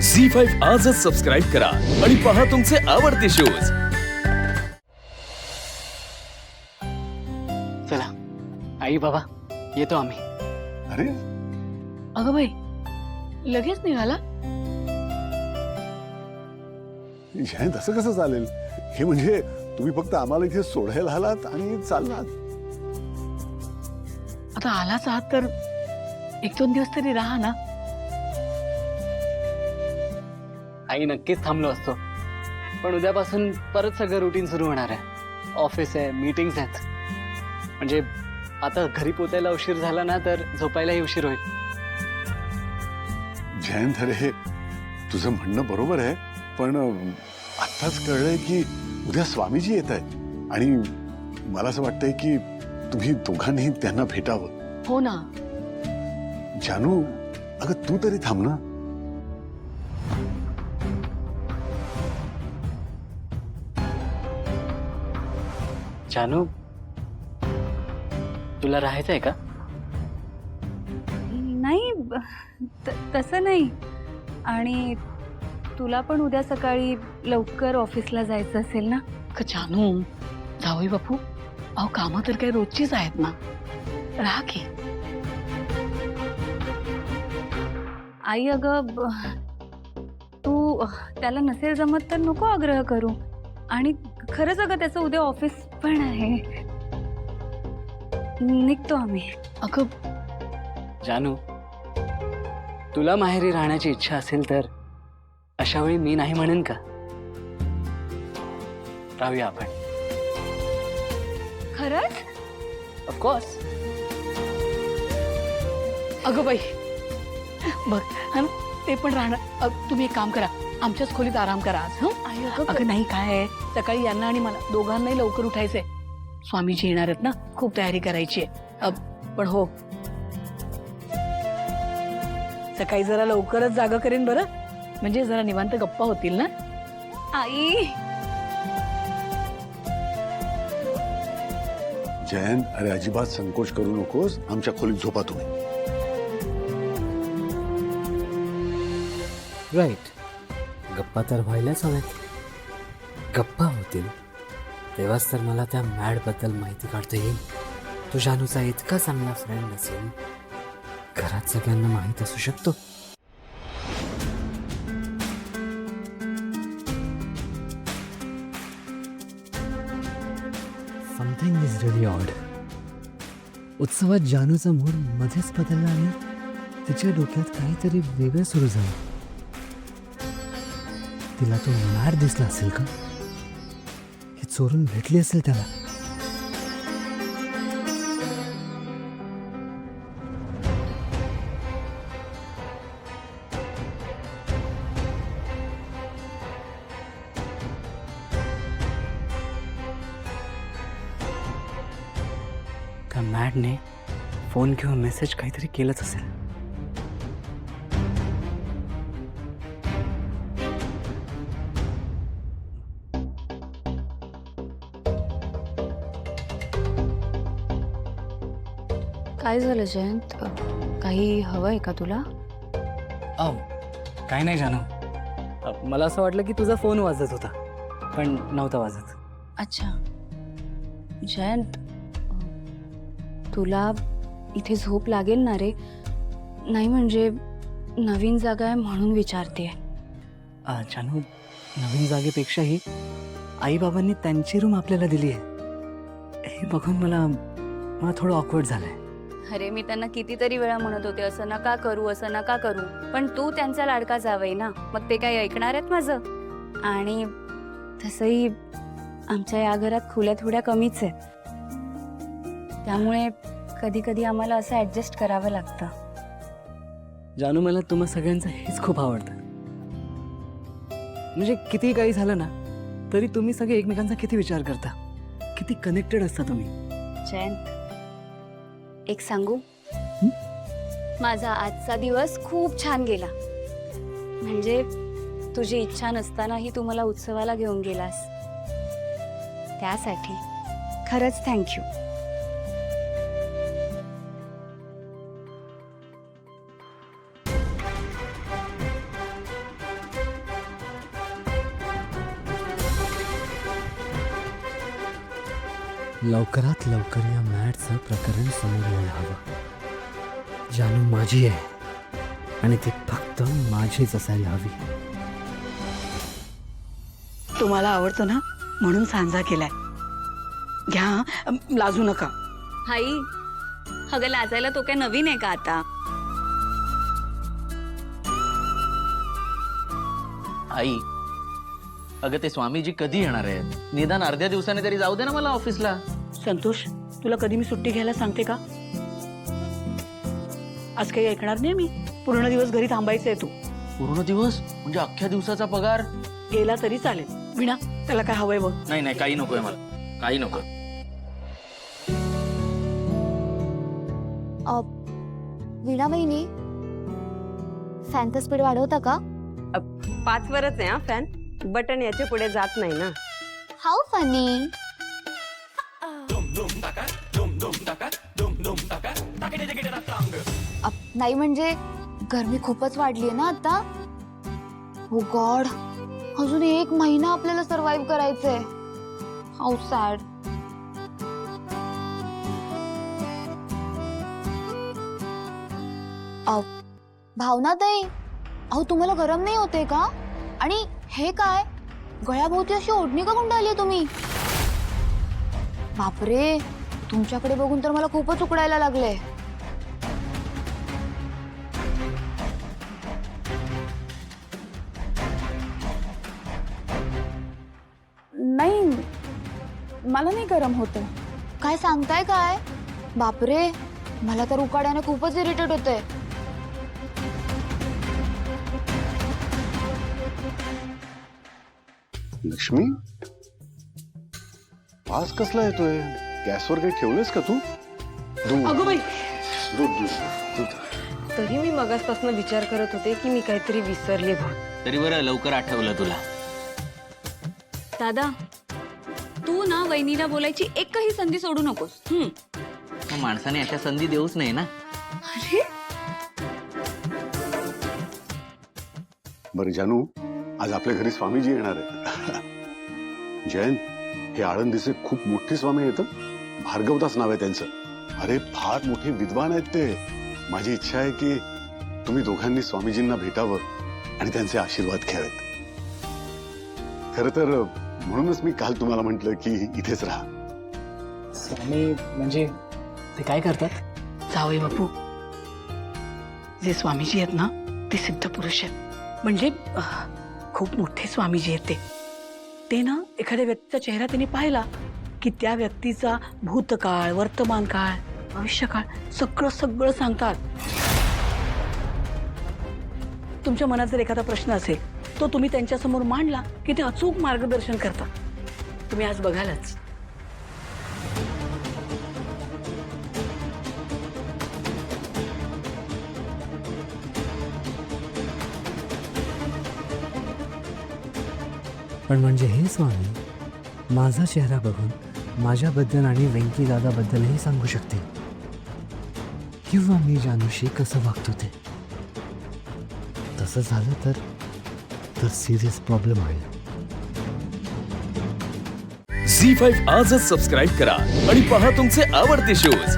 झी5 आजच सबस्क्राईब करा आणि पहा तुमचे आवडते शोज। चला आई बाबा येतो आम्ही। अरे अगं बाई लगेच निघाला? जयंत असं कसं चालेल? हे म्हणजे तुम्ही फक्त आम्हाला इथे सोडायला आलात आणि चाललात? आता आलाच आहात तर 1-2 दिवस तरी राहा ना। आई नक्कीच थांबलो असतो, पण उद्यापासून परत सगळं रुटीन सुरू होणार आहे। ऑफिस आहे, मीटिंग्स आहेत, म्हणजे आता घरी पोचायला उशीर झाला ना तर झोपायलाही उशीर होईल। जयंत अरे तुझं म्हणणं बरोबर आहे, पण आत्ताच कळलंय की उद्या स्वामीजी येत आहेत आणि मला असं वाटतंय की तुम्ही दोघांनी त्यांना भेटावं। हो ना। जानू अगं तू तरी थांब ना। जानू तुला राहायचंय का? नाही तसं नाही, आणि तुला पण उद्या सकाळी लवकर ऑफिसला जायचं असेल ना? का जानू जावई बापू, अहो कामं तर काही रोजचीच आहेत ना, राहा की। आई अगं तू त्याला नसेल जमत तर नको आग्रह करू, आणि खरंच अगं त्याचं उद्या ऑफिस पण आहे। निघतो आम्ही। अगं जानू तुला माहेरी राहण्याची इच्छा असेल तर अशा वेळी मी नाही म्हणेन का? राहूया आपण। खरंच? ऑफकोर्स। अगं बाई बघ हा ना, ते पण राहणार। तुम्ही एक काम करा, आमच्याच खोलीत आराम करा आज। आई अगं नाही काय आहे, सकाळी यांना आणि मला दोघांनाही लवकर उठायचंय। स्वामीजी येणार आहेत ना, खूप तयारी करायची आहे। पण हो सकाळी जरा लवकरच जागा करेन बरं, म्हणजे जरा निवांत गप्पा होतील ना। आई जयंत अरे अजिबात संकोच करू नकोस, आमच्या खोलीत झोपा तुम्ही। राईट, गप्पा तर व्हायलाच हव्यात। गप्पा होतील तेव्हाच तर मला त्या मॅडबद्दल माहिती काढता येईल। तो जानूचा इतका चांगला फ्रेंड नसेल, घरात सगळ्यांना माहीत असू शकतो। Something is really odd. उत्सवात जानूचा मूड मध्येच बदलला आणि तिच्या डोक्यात काहीतरी वेगळं सुरू झालं। तिला तो मॅड दिसला असेल का? ही चोरून भेटली असेल त्याला। त्या मॅडने फोन किंवा मेसेज काहीतरी केलंच असेल। काय झालं जयंत? काही हवंय का तुला? काय नाही जानू, मला असं वाटलं की तुझा फोन वाजत होता, पण नव्हता वाजत। अच्छा जयंत, तुला इथे झोप लागेल ना रे? नाही म्हणजे नवीन जागा आहे म्हणून विचारते। जानू नवीन जागेपेक्षाही आई बाबांनी त्यांची रूम आपल्याला दिली आहे, हे बघून मला थोडं ऑकवर्ड झालंय। अरे मी त्यांना कितीतरी वेळा म्हणत होते असं नका करू, असं नका करू, पण तू त्यांचा लाडका जावई ना, मग ते काही ऐकणार आहेत माझं? आणि तसंही आमच्या या घरात खुल्या थोड्या कमीच आहेत, त्यामुळे कधी कधी आम्हाला असं ऍडजस्ट करावं लागतं। जानू मला तुम्हा सगळ्यांचं हेच खूप आवडतं, म्हणजे किती काही झालं ना तरी तुम्ही सगळे एकमेकांचा किती विचार करता, किती कनेक्टेड असता तुम्ही। जयंत एक सांगू, माझा आजचा दिवस खूप छान गेला। म्हणजे तुझी इच्छा नसतानाही तू मला उत्सवाला घेऊन गेलास, त्यासाठी खरंच थँक्यू। लवकरात लवकर या मॅडचं प्रकरण समोर यायला हवं. जानू माझी आहे आणि ती फक्त माझीच असायला हवी. तुम्हाला आवडतो ना म्हणून सांजा केलाय. घ्या, लाजू नका. हाई, अगं लाजायला तो काय नवीन आहे का आता? आई, अगं ते स्वामीजी कधी येणार आहेत? निदान अर्ध्या दिवसाने तरी जाऊ दे ना मला ऑफिसला. संतोष, तुला कधी मी सुट्टी घ्यायला सांगते का? आज काही ऐकणार नाही मी. पूर्ण दिवस घरी थांबायचंय तू. पूर्ण दिवस म्हणजे अख्ख्या दिवसाचा पगार? गेला तरी चालेल. विणा, त्याला काय हवंय बघ. नाही नाही, काही नकोय मला, काही नको. वीणा बहिणी, फॅनचा स्पीड वाढवता का? 5 वरच आहे हा फॅन. बटन याच्या पुढे जात नाही ना. How funny. नाही म्हणजे गरमी खूपच वाढली आहे ना आता. हो गॉड, अजून 1 महिना आपल्याला सर्व्हाइव्ह करायचंय. How sad. भावना ताई, अहो तुम्हाला गरम नाही होते का? आणि हे काय, गळ्याभोवती अशी ओढणी का गुंडाळली तुम्ही? बापरे, तुमच्याकडे बघून तर मला खूपच उकडायला लागले. नाही, मला नाही गरम होतं. काय सांगताय काय? बापरे, मला तर उकाड्याने खूपच इरिटेट होते. लक्ष्मी, वास कसला येतोय? गॅसवर काही ठेवलंस का तू? दूध अगं बाई, दूध दूध दूध. तरी मी मगासपासून विचार करत होते की मी काहीतरी विसरले म्हणून. तरी बरं लवकर आठवलं तुला. दादा, तू ना वहिनीला बोलायची एकही संधी सोडू नकोस. मग माणसाने अशा संधी देऊच नाही ना. अरे बरं जानू, आज आपल्या घरी स्वामीजी येणार आहेत. जयंत, हे आळंदीचे खूप मोठे स्वामी आहेत. भार्गवदास नाव आहे त्यांचं. अरे फार मोठे विद्वान आहेत ते. माझी इच्छा आहे की तुम्ही दोघांनी स्वामीजींना भेटावं आणि त्यांचे आशीर्वाद घ्यावेत. खरं तर म्हणूनच मी काल तुम्हाला म्हटलं की इथेच राहा. स्वामी म्हणजे ते काय करतात? जावई बापू, जे स्वामीजी आहेत ना ते सिद्ध पुरुष आहेत. म्हणजे खूप मोठे स्वामीजी आहेत ते ना एखाद्या व्यक्तीचा चेहरा त्यांनी पाहिला की त्या व्यक्तीचा भूतकाळ, वर्तमान काळ, भविष्यकाळ सगळं सगळं सांगतात. तुमच्या मनात जर एखादा प्रश्न असेल तो तुम्ही त्यांच्यासमोर मांडला की ते अचूक मार्गदर्शन करतात. तुम्ही आज बघालच. पण म्हणजे हे स्वामी माझा चेहरा बघून माझ्याबद्दल आणि वेंकी दादाबद्दलही सांगू शकते, किंवा मी जानूशी कसं वागतो ते. तसं झालं तर सिरियस प्रॉब्लेम होईल. झी5 आजच सबस्क्राईब करा आणि पहा तुमचे आवडते शोज